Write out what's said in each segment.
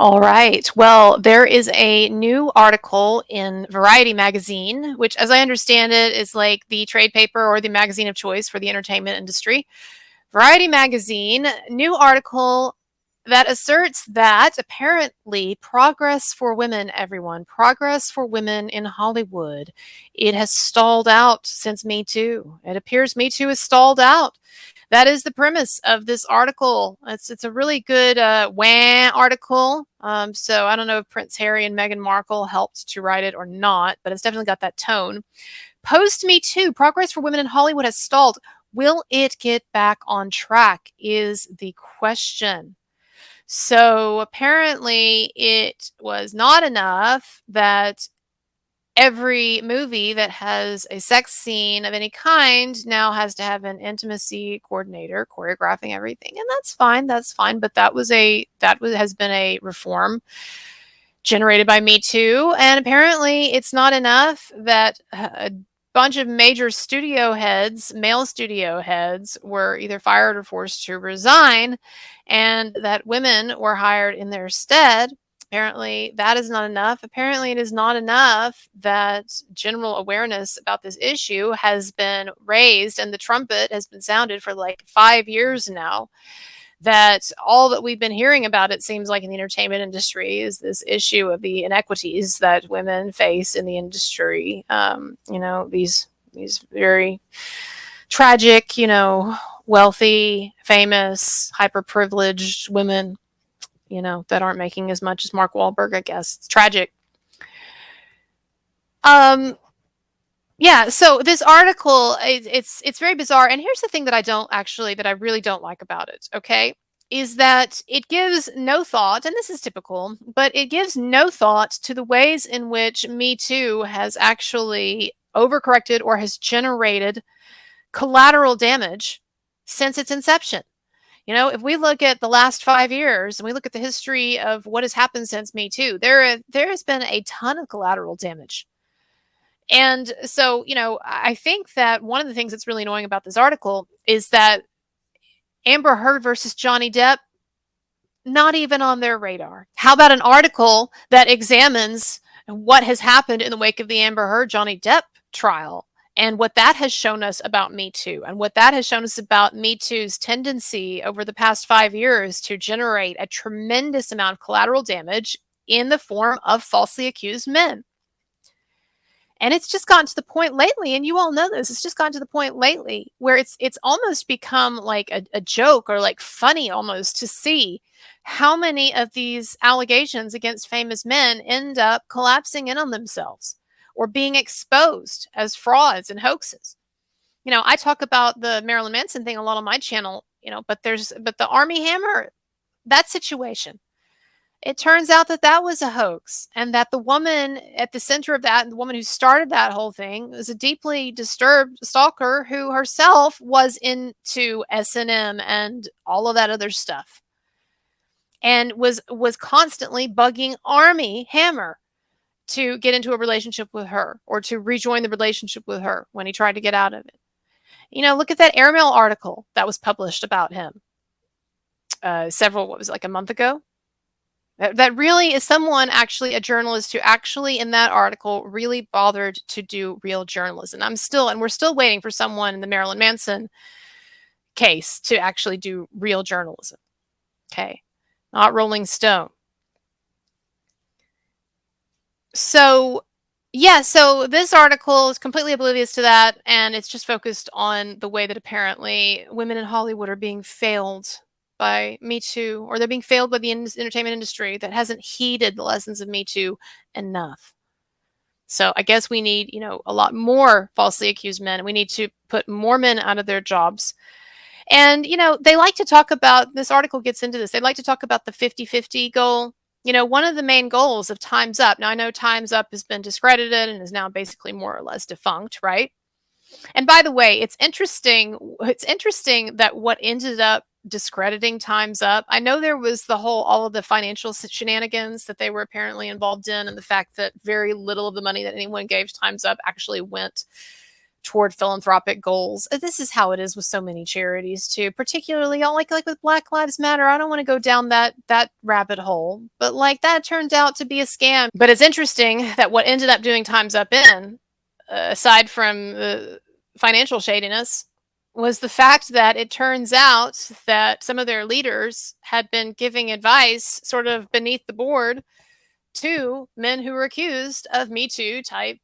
All right. Well, there is a new article in Variety magazine, which, as I understand it, is like the trade paper or the magazine of choice for the entertainment industry. Variety magazine, new article that asserts that apparently progress for women, everyone, progress for women in Hollywood, it has stalled out since Me Too. It appears Me Too has stalled out. That is the premise of this article. It's a really good wah article. So I don't know if Prince Harry and Meghan Markle helped to write it or not, but it's definitely got that tone. Post Me Too, progress for women in Hollywood has stalled. Will it get back on track? Is the question. So apparently, it was not enough that every movie that has a sex scene of any kind now has to have an intimacy coordinator choreographing everything, and that's fine. That's fine. But has been a reform generated by Me Too, and apparently it's not enough that a bunch of major studio heads, male studio heads, were either fired or forced to resign, and that women were hired in their stead. Apparently, that is not enough. Apparently, it is not enough that general awareness about this issue has been raised and the trumpet has been sounded for like 5 years now. That all that we've been hearing about, it seems like, in the entertainment industry is this issue of the inequities that women face in the industry. These very tragic, wealthy, famous, hyper privileged women, that aren't making as much as Mark Wahlberg, I guess. It's tragic. Yeah, so this article, it's very bizarre. And here's the thing that I really don't like about it, okay? Is that it gives no thought, and this is typical, but it gives no thought to the ways in which Me Too has actually overcorrected or has generated collateral damage since its inception. If we look at the last 5 years and we look at the history of what has happened since Me Too, there has been a ton of collateral damage. And so, I think that one of the things that's really annoying about this article is that Amber Heard versus Johnny Depp, not even on their radar. How about an article that examines what has happened in the wake of the Amber Heard Johnny Depp trial and what that has shown us about Me Too and what that has shown us about Me Too's tendency over the past 5 years to generate a tremendous amount of collateral damage in the form of falsely accused men. And it's just gotten to the point lately, and you all know this, it's just gotten to the point lately where it's almost become like a joke or like funny almost to see how many of these allegations against famous men end up collapsing in on themselves or being exposed as frauds and hoaxes. I talk about the Marilyn Manson thing a lot on my channel, but the Army Hammer, that situation. It turns out that that was a hoax, and that the woman at the center of that, and the woman who started that whole thing, was a deeply disturbed stalker who herself was into S&M and all of that other stuff, and was constantly bugging Army Hammer to get into a relationship with her or to rejoin the relationship with her when he tried to get out of it. Look at that airmail article that was published about him. Like a month ago? That really is someone, actually a journalist, who actually in that article really bothered to do real journalism. We're still waiting for someone in the Marilyn Manson case to actually do real journalism. Okay. Not Rolling Stone. So this article is completely oblivious to that, and it's just focused on the way that apparently women in Hollywood are being failed by Me Too, or they're being failed by the entertainment industry that hasn't heeded the lessons of Me Too enough. So I guess we need, a lot more falsely accused men. We need to put more men out of their jobs. And, they like to talk about, this article gets into this, they like to talk about the 50-50 goal. One of the main goals of Time's Up, now I know Time's Up has been discredited and is now basically more or less defunct, right? And by the way, it's interesting that what ended up discrediting Time's Up, I know there was all of the financial shenanigans that they were apparently involved in, and the fact that very little of the money that anyone gave Time's Up actually went toward philanthropic goals. This is how it is with so many charities too, particularly like with Black Lives Matter. I don't want to go down that rabbit hole, but like that turned out to be a scam. But it's interesting that what ended up doing Time's Up in, aside from the financial shadiness, was the fact that it turns out that some of their leaders had been giving advice sort of beneath the board to men who were accused of Me Too type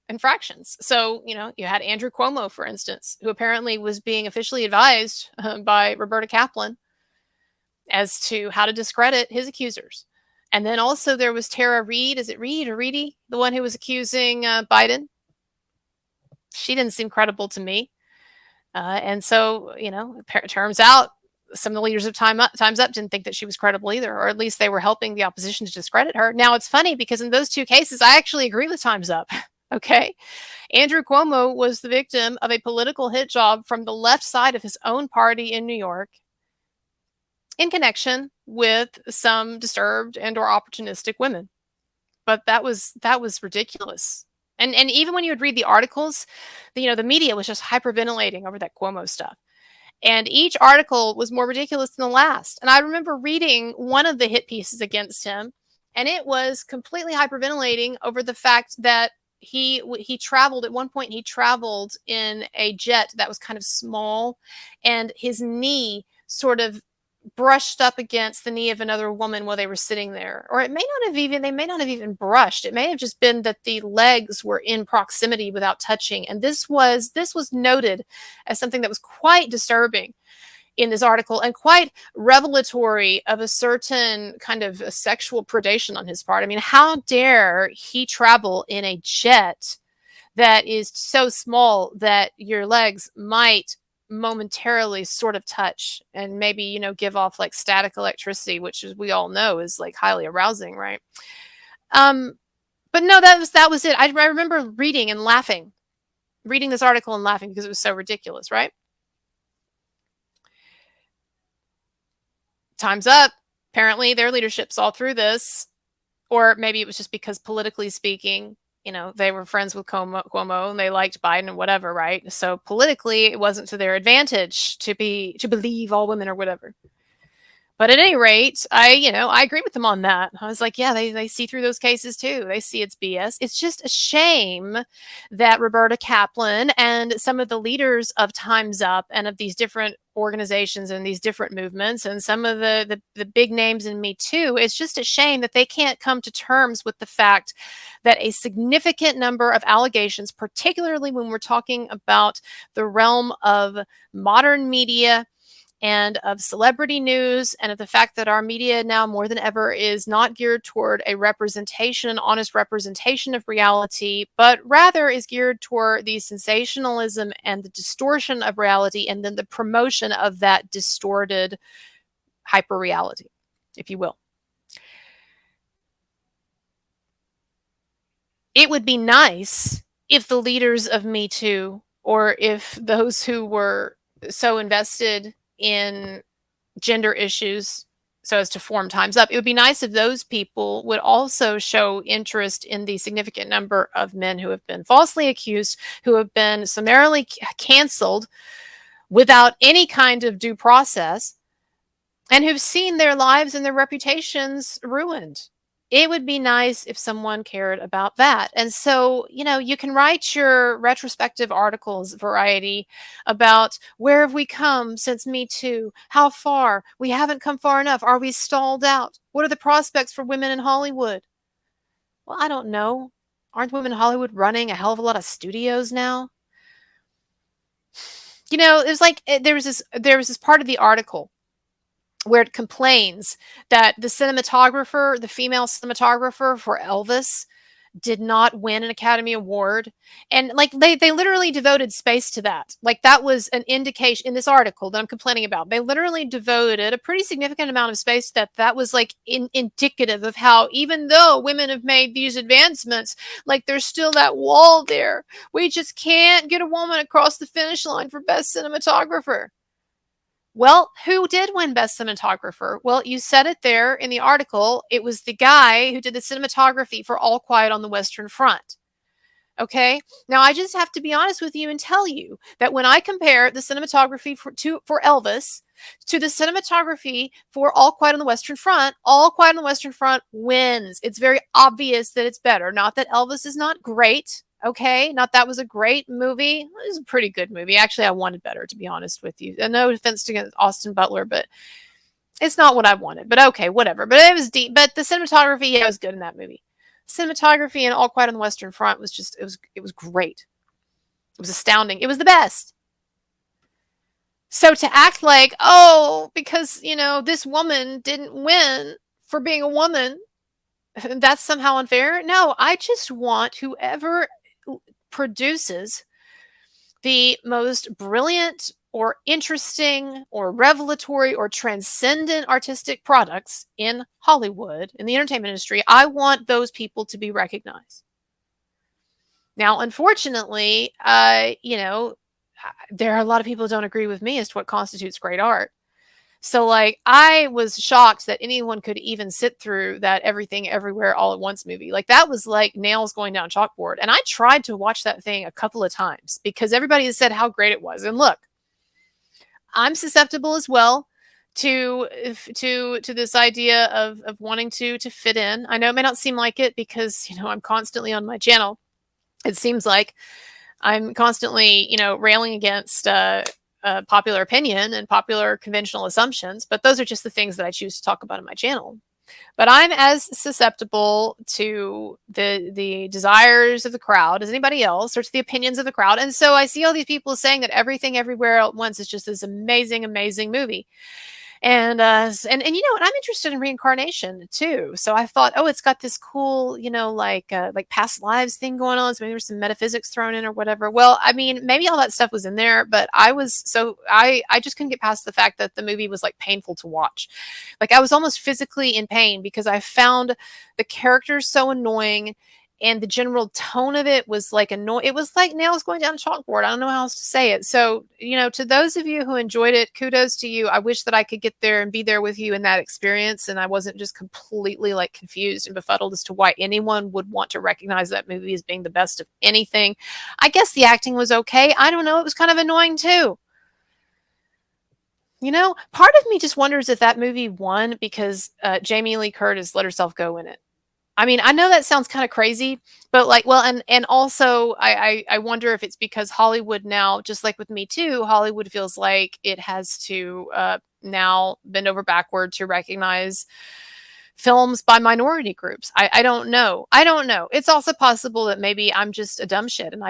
infractions. So, you had Andrew Cuomo, for instance, who apparently was being officially advised by Roberta Kaplan as to how to discredit his accusers. And then also there was Tara Reid. Is it Reid or Reedy? The one who was accusing Biden. She didn't seem credible to me. And so, it turns out some of the leaders of Time's Up didn't think that she was credible either, or at least they were helping the opposition to discredit her. Now, it's funny because in those two cases, I actually agree with Time's Up. Okay. Andrew Cuomo was the victim of a political hit job from the left side of his own party in New York in connection with some disturbed and or opportunistic women. But that was ridiculous. And even when you would read the articles, the media was just hyperventilating over that Cuomo stuff. And each article was more ridiculous than the last. And I remember reading one of the hit pieces against him, and it was completely hyperventilating over the fact that he traveled at one point. He traveled in a jet that was kind of small, and his knee sort of brushed up against the knee of another woman while they were sitting there. Or they may not have even brushed. It may have just been that the legs were in proximity without touching. And this was noted as something that was quite disturbing in this article and quite revelatory of a certain kind of a sexual predation on his part. I mean, how dare he travel in a jet that is so small that your legs might momentarily sort of touch and maybe give off like static electricity, which, as we all know, is like highly arousing, right? But no, that was it. I remember reading this article and laughing because it was so ridiculous, right? Time's Up, apparently their leadership saw through this, or maybe it was just because politically speaking, they were friends with Cuomo and they liked Biden and whatever, right? So politically, it wasn't to their advantage to believe all women or whatever. But at any rate, I agree with them on that. I was like, yeah, they see through those cases too. They see it's BS. It's just a shame that Roberta Kaplan and some of the leaders of Time's Up and of these different organizations and these different movements and some of the big names in Me Too, it's just a shame that they can't come to terms with the fact that a significant number of allegations, particularly when we're talking about the realm of modern media and of celebrity news, and of the fact that our media now more than ever is not geared toward a representation, an honest representation of reality, but rather is geared toward the sensationalism and the distortion of reality, and then the promotion of that distorted hyper reality, if you will. It would be nice if the leaders of Me Too, or if those who were so invested in gender issues so as to form Time's Up, it would be nice if those people would also show interest in the significant number of men who have been falsely accused, who have been summarily canceled without any kind of due process, and who've seen their lives and their reputations ruined. It would be nice if someone cared about that. And so, you can write your retrospective articles, Variety, about where have we come since Me Too? How far? We haven't come far enough. Are we stalled out? What are the prospects for women in Hollywood? Well, I don't know. Aren't women in Hollywood running a hell of a lot of studios now? It was like there was this part of the article where it complains that the female cinematographer for Elvis, did not win an Academy Award. And like they literally devoted space to that. Like that was an indication in this article that I'm complaining about. They literally devoted a pretty significant amount of space to that. That was like indicative of how, even though women have made these advancements, like there's still that wall there. We just can't get a woman across the finish line for best cinematographer. Well, who did win Best Cinematographer? Well, you said it there in the article. It was the guy who did the cinematography for All Quiet on the Western Front. Okay. Now, I just have to be honest with you and tell you that when I compare the cinematography for Elvis to the cinematography for All Quiet on the Western Front, All Quiet on the Western Front wins. It's very obvious that it's better. Not that Elvis is not great. Okay. Not that was a great movie. It was a pretty good movie. Actually, I wanted better, to be honest with you. And no offense to Austin Butler, but it's not what I wanted. But okay, whatever. But it was deep. But the cinematography, yeah, was good in that movie. Cinematography in All Quiet on the Western Front was just it was great. It was astounding. It was the best. So to act like, oh, because, this woman didn't win for being a woman, that's somehow unfair. No, I just want whoever produces the most brilliant or interesting or revelatory or transcendent artistic products in Hollywood, in the entertainment industry, I want those people to be recognized. Now, unfortunately, there are a lot of people who don't agree with me as to what constitutes great art. So, like, I was shocked that anyone could even sit through that Everything Everywhere All at Once movie. Like, that was like nails going down chalkboard. And I tried to watch that thing a couple of times because everybody has said how great it was. And look, I'm susceptible as well to this idea of wanting to fit in. I know it may not seem like it because I'm constantly on my channel. It seems like I'm constantly railing against popular opinion and popular conventional assumptions, but those are just the things that I choose to talk about on my channel. But I'm as susceptible to the desires of the crowd as anybody else, or to the opinions of the crowd. And so I see all these people saying that Everything Everywhere at Once is just this amazing, amazing movie. And you know what? I'm interested in reincarnation too. So I thought, oh, it's got this cool, like past lives thing going on. So maybe there's some metaphysics thrown in or whatever. Well, I mean, maybe all that stuff was in there, but I just couldn't get past the fact that the movie was like painful to watch. Like I was almost physically in pain because I found the characters so annoying, and the general tone of it was like annoying. It was like nails going down a chalkboard. I don't know how else to say it. So, to those of you who enjoyed it, kudos to you. I wish that I could get there and be there with you in that experience, and I wasn't just completely like confused and befuddled as to why anyone would want to recognize that movie as being the best of anything. I guess the acting was okay. I don't know. It was kind of annoying too. Part of me just wonders if that movie won because Jamie Lee Curtis let herself go in it. I mean, I know that sounds kind of crazy, but like, well, and also I wonder if it's because Hollywood now, just like with Me Too, Hollywood feels like it has to now bend over backward to recognize films by minority groups. I don't know. I don't know. It's also possible that maybe I'm just a dumb shit and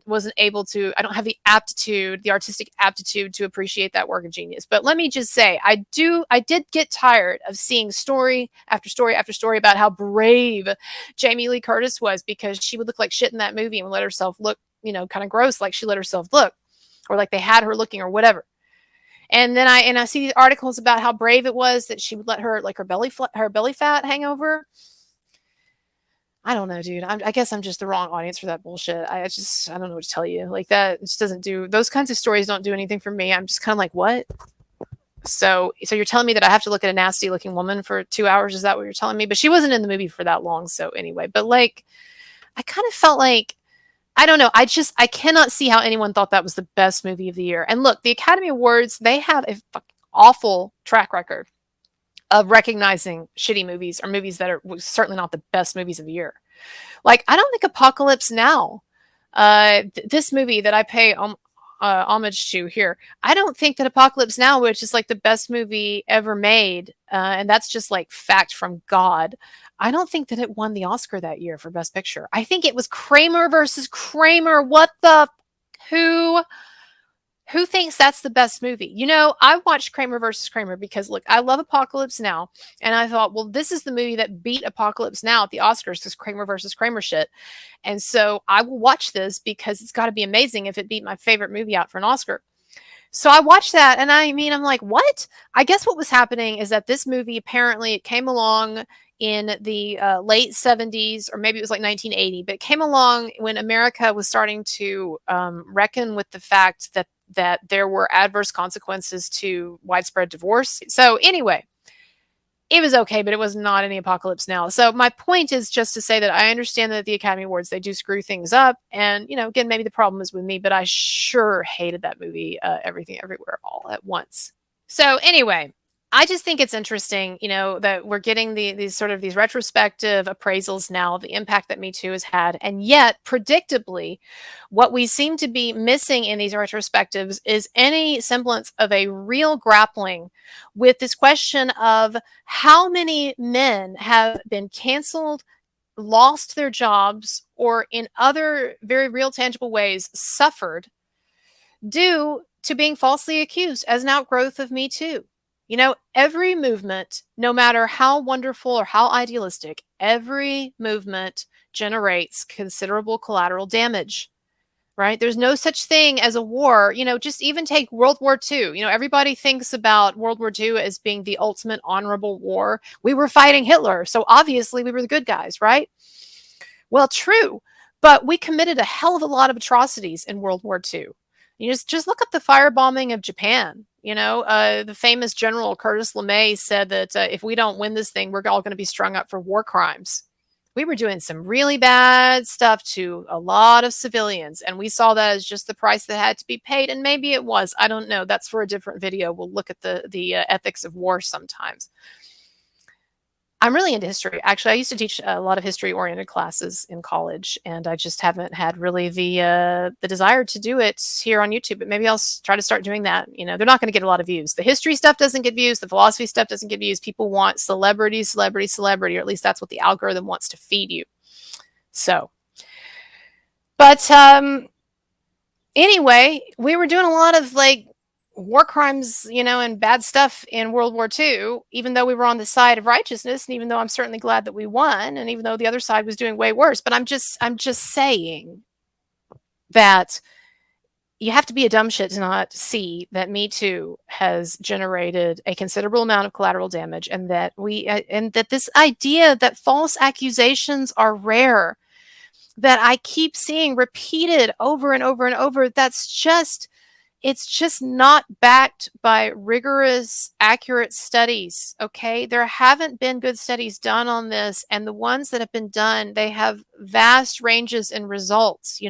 wasn't able to, I don't have the artistic aptitude to appreciate that work of genius. But let me just say, I did get tired of seeing story after story after story about how brave Jamie Lee Curtis was because she would look like shit in that movie and let herself look, kind of gross like she let herself look, or like they had her looking or whatever. And then I see these articles about how brave it was that she would let her belly fat hang over. I don't know, dude. I guess I'm just the wrong audience for that bullshit. I don't know what to tell you. Like that just doesn't do, those kinds of stories don't do anything for me. I'm just kind of like, what? So you're telling me that I have to look at a nasty looking woman for 2 hours? Is that what you're telling me? But she wasn't in the movie for that long. So anyway, but like, I kind of felt like, I don't know. I cannot see how anyone thought that was the best movie of the year. And look, the Academy Awards, they have a fucking awful track record of recognizing shitty movies or movies that are certainly not the best movies of the year. Like, I don't think Apocalypse Now, this movie that I pay homage to here, I don't think that Apocalypse Now, which is like the best movie ever made, and that's just like fact from God, I don't think that it won the Oscar that year for Best Picture. I think it was Kramer versus Kramer. What the? Who thinks that's the best movie? I watched Kramer versus Kramer because, look, I love Apocalypse Now. And I thought, well, this is the movie that beat Apocalypse Now at the Oscars, this Kramer versus Kramer shit. And so I will watch this because it's got to be amazing if it beat my favorite movie out for an Oscar. So I watched that, and I'm like, what? I guess what was happening is that this movie, apparently, it came along in the late 70s, or maybe it was like 1980, but it came along when America was starting to reckon with the fact that there were adverse consequences to widespread divorce. So anyway, it was okay, but it was not any Apocalypse Now. So my point is just to say that I understand that the Academy Awards, they do screw things up. And, again, maybe the problem is with me, but I sure hated that movie, Everything Everywhere All at Once. So anyway, I just think it's interesting, that we're getting these sort of these retrospective appraisals now of the impact that Me Too has had. And yet, predictably, what we seem to be missing in these retrospectives is any semblance of a real grappling with this question of how many men have been canceled, lost their jobs, or in other very real, tangible ways suffered due to being falsely accused as an outgrowth of Me Too. Every movement, no matter how wonderful or how idealistic, every movement generates considerable collateral damage, right? There's no such thing as a war. Just even take World War II. Everybody thinks about World War II as being the ultimate honorable war. We were fighting Hitler, so obviously we were the good guys, right? Well, true, but we committed a hell of a lot of atrocities in World War II. You just look up the firebombing of Japan. The famous General Curtis LeMay said that if we don't win this thing, we're all going to be strung up for war crimes. We were doing some really bad stuff to a lot of civilians, and we saw that as just the price that had to be paid. And maybe it was. I don't know. That's for a different video. We'll look at the ethics of war sometimes. I'm really into history. Actually, I used to teach a lot of history-oriented classes in college, and I just haven't had really the desire to do it here on YouTube. But maybe I'll try to start doing that. They're not going to get a lot of views. The history stuff doesn't get views. The philosophy stuff doesn't get views. People want celebrity, celebrity, celebrity, or at least that's what the algorithm wants to feed you. So, but anyway, we were doing a lot of war crimes, and bad stuff in World War II, even though we were on the side of righteousness, and even though I'm certainly glad that we won, and even though the other side was doing way worse. But I'm just saying that you have to be a dumb shit to not see that Me Too has generated a considerable amount of collateral damage, and that this idea that false accusations are rare, that I keep seeing repeated over and over and over, it's just not backed by rigorous, accurate studies, okay? There haven't been good studies done on this, and the ones that have been done, they have vast ranges in results,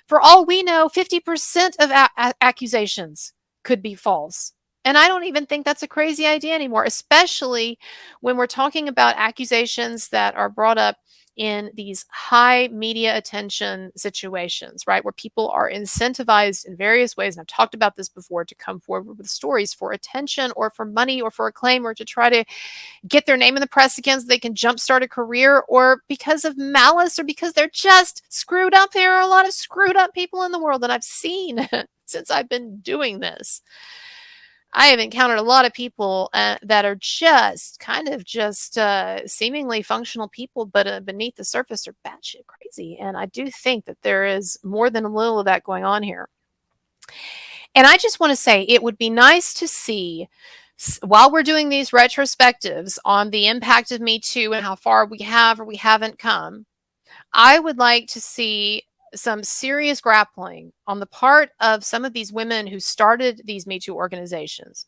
For all we know, 50% of accusations could be false. And I don't even think that's a crazy idea anymore, especially when we're talking about accusations that are brought up in these high media attention situations, right? Where people are incentivized in various ways. And I've talked about this before, to come forward with stories for attention or for money or for acclaim, or to try to get their name in the press again so they can jumpstart a career, or because of malice, or because they're just screwed up. There are a lot of screwed up people in the world that I've seen since I've been doing this. I have encountered a lot of people that are just kind of seemingly functional people, but beneath the surface are batshit crazy. And I do think that there is more than a little of that going on here. And I just want to say, it would be nice to see, while we're doing these retrospectives on the impact of Me Too and how far we have or we haven't come, I would like to see some serious grappling on the part of some of these women who started these Me Too organizations.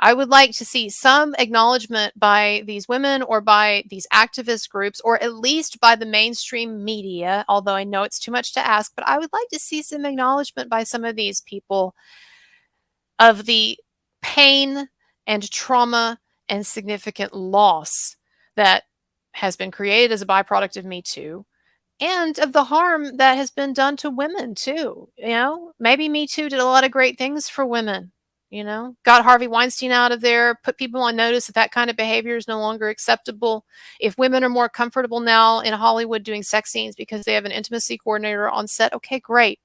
I would like to see some acknowledgement by these women, or by these activist groups, or at least by the mainstream media, although I know it's too much to ask, but I would like to see some acknowledgement by some of these people of the pain and trauma and significant loss that has been created as a byproduct of Me Too, and of the harm that has been done to women too. Maybe Me Too did a lot of great things for women, got Harvey Weinstein out of there, put people on notice that that kind of behavior is no longer acceptable. If women are more comfortable now in Hollywood doing sex scenes because they have an intimacy coordinator on set, okay, great.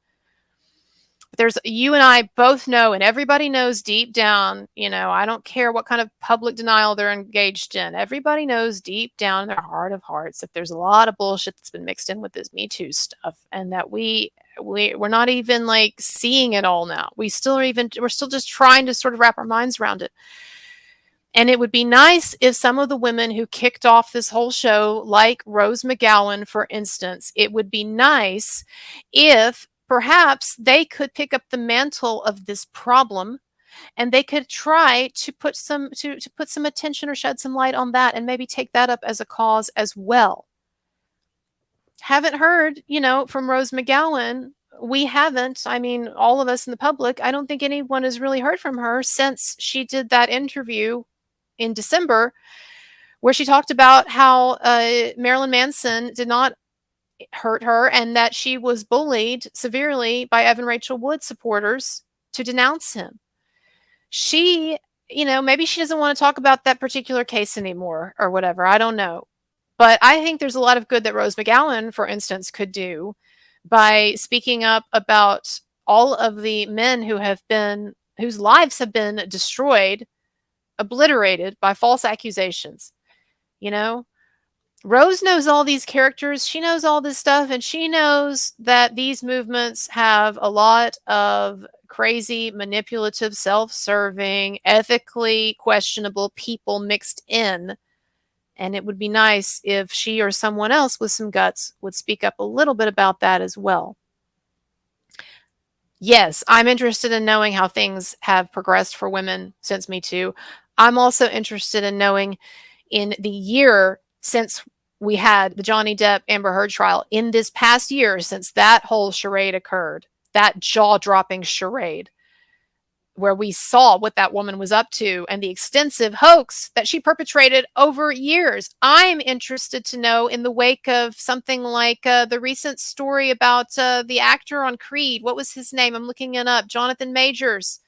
You and I both know, and everybody knows deep down, I don't care what kind of public denial they're engaged in. Everybody knows deep down in their heart of hearts that there's a lot of bullshit that's been mixed in with this Me Too stuff, and that we're not even seeing it all now. We're still just trying to sort of wrap our minds around it. And it would be nice if some of the women who kicked off this whole show, like Rose McGowan, for instance, it would be nice if perhaps they could pick up the mantle of this problem and they could try to put some attention or shed some light on that and maybe take that up as a cause as well. Haven't heard, from Rose McGowan. We haven't. I mean, all of us in the public, I don't think anyone has really heard from her since she did that interview in December where she talked about how Marilyn Manson did not hurt her and that she was bullied severely by Evan Rachel Wood supporters to denounce him. She, maybe she doesn't want to talk about that particular case anymore or whatever. I don't know. But I think there's a lot of good that Rose McGowan, for instance, could do by speaking up about all of the men whose lives have been destroyed, obliterated by false accusations. Rose knows all these characters. She knows all this stuff, and she knows that these movements have a lot of crazy, manipulative, self-serving, ethically questionable people mixed in. And it would be nice if she or someone else with some guts would speak up a little bit about that as well. Yes, I'm interested in knowing how things have progressed for women since Me Too. I'm also interested in knowing in the year since we had the Johnny Depp Amber Heard trial, in this past year since that whole charade occurred, that jaw-dropping charade, where we saw what that woman was up to and the extensive hoax that she perpetrated over years. I'm interested to know, in the wake of something like the recent story about the actor on Creed. What was his name? I'm looking it up. Jonathan Majors,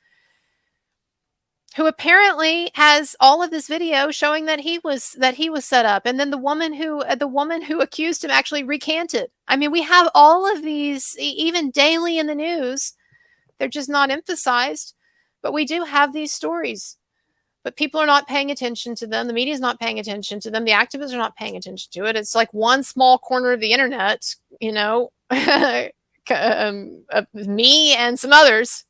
who apparently has all of this video showing that he was set up, and then the woman who accused him actually recanted. I mean, we have all of these even daily in the news. They're just not emphasized. But we do have these stories, but people are not paying attention to them. The media is not paying attention to them. The activists are not paying attention to it. It's like one small corner of the internet, me and some others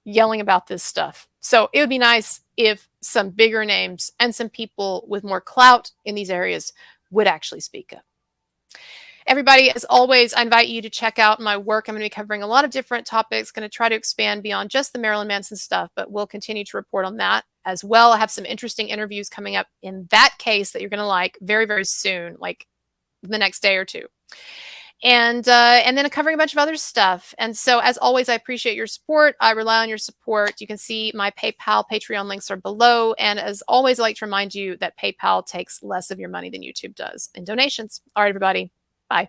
yelling about this stuff. So it would be nice if some bigger names and some people with more clout in these areas would actually speak up. Everybody, as always, I invite you to check out my work. I'm going to be covering a lot of different topics, going to try to expand beyond just the Marilyn Manson stuff, but we'll continue to report on that as well. I have some interesting interviews coming up in that case that you're going to like very, very soon, like the next day or two. And then covering a bunch of other stuff. And so, as always, I appreciate your support. I rely on your support. You can see my PayPal, Patreon links are below. And as always, I like to remind you that PayPal takes less of your money than YouTube does in donations. All right, everybody. Bye.